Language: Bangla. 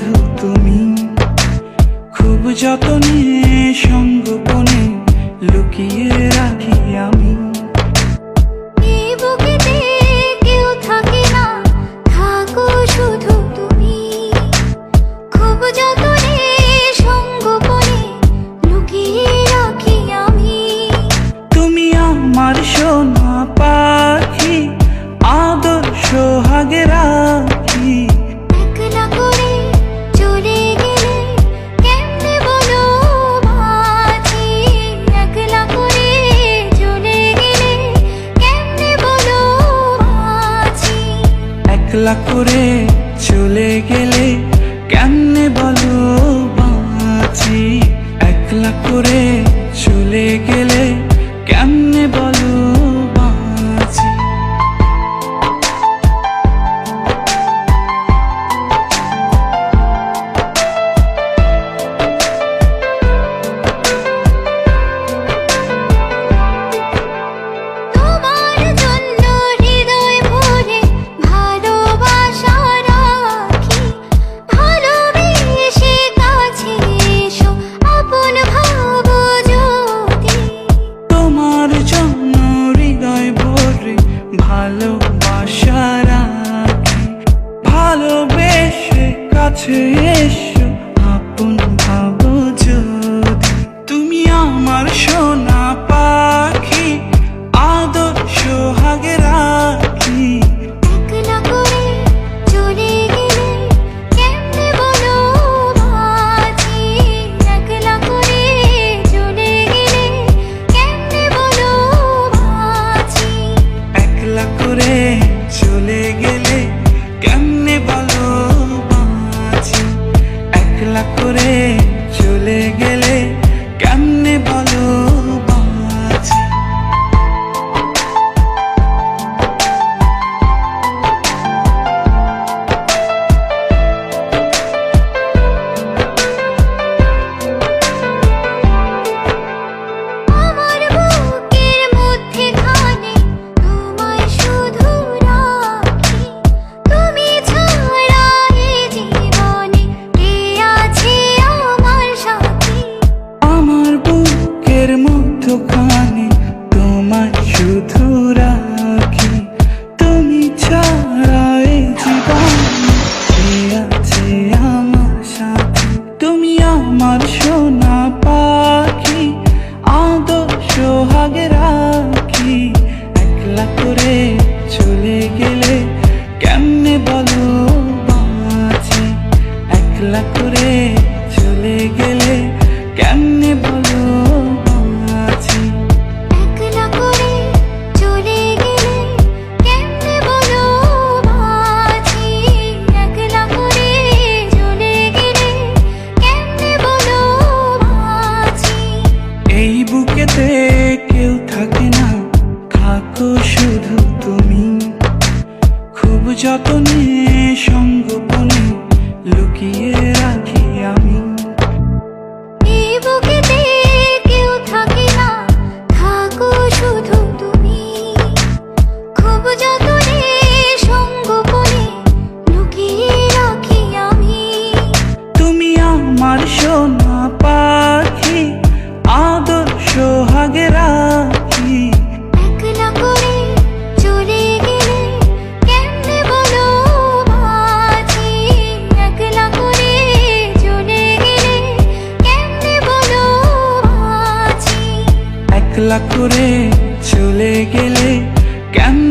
শুধু তুমি, খুব যতনে সঙ্গোপনে লুকিয়ে রাখি আমি। এই বুকেতে কেউ থাকে না, থাকো শুধু তুমি, খুব যতনে সঙ্গোপনে লুকিয়ে রাখি আমি। তুমি আমার সোনা পাখি, আদর সোহাগে রাখি। একলা করে চলে গেলে কেমনে বলো বাঁচি, একলা করে চলে গেলে কেমনে বলো বাঁচি। একলা করে চলে গেলে কেমনে বলো বাঁচি, একলা করে চলে গেলে কেমনে বলো বাঁচি। তোমার জন্য হৃদয় ভরে ভালোবাসা রাখি, ভালোবেসে কাছে এসো আপন ভাবো যদি। তোমার জন্য হৃদয় ভরে ভালোবাসা রাখি, ভালোবেসে কাছে এসো আপন ভাবো যদি। তুমি আমার সোনা পাখি, আদর সোহাগে রাখি। একলা করে চলে গেলে কেমনে বলো বাঁচি, একলা করে চলে গেলে কেমনে বলো বাঁচি। একলা করে চলে গেলে কেমনে বলো বাঁচি, একলা করে চলে গেলে কেমনে বলো বাঁচি। আমার বুকের মধ্যেখানে তোমায় শুধু রাখি, তুমি ছাড়া এই জীবনে কে আছে আমার সাথী। আমার বুকের মধ্যখানে তোমায় শুধু রাখি, তুমি ছাড়া এই জীবনে কে আছে আমার সাথে। তুমি আমার সোনা পাখি, আদর সোহাগে রাখি। একলা করে চলে গেলে কেমনে বলো বাঁচি, একলা করে চলে গেলে কেমনে বলো বাঁচি। একলা করে চলে গেলে কেমনে বলো বাঁচি, একলা করে চলে গেলে কেমনে বলো বাঁচি। এই বুকেতে কেউ থাকে না, থাকো শুধু তুমি, খুব যতনে সঙ্গোপনে লুকিয়ে রাখি আমি। এই বুকেতে কেউ থাকে না, থাকো শুধু তুমি, খুব যতনে সঙ্গোপনে লুকিয়ে রাখি আমি। তুমি আমার সোনা পাখি, আদর সোহাগে রাখি। একলা করে চলে গেলে কেমনে বলো বাঁচি, একলা করে চলে গেলে কেমনে বলো বাঁচি। একলা করে চলে গেলে কেমনে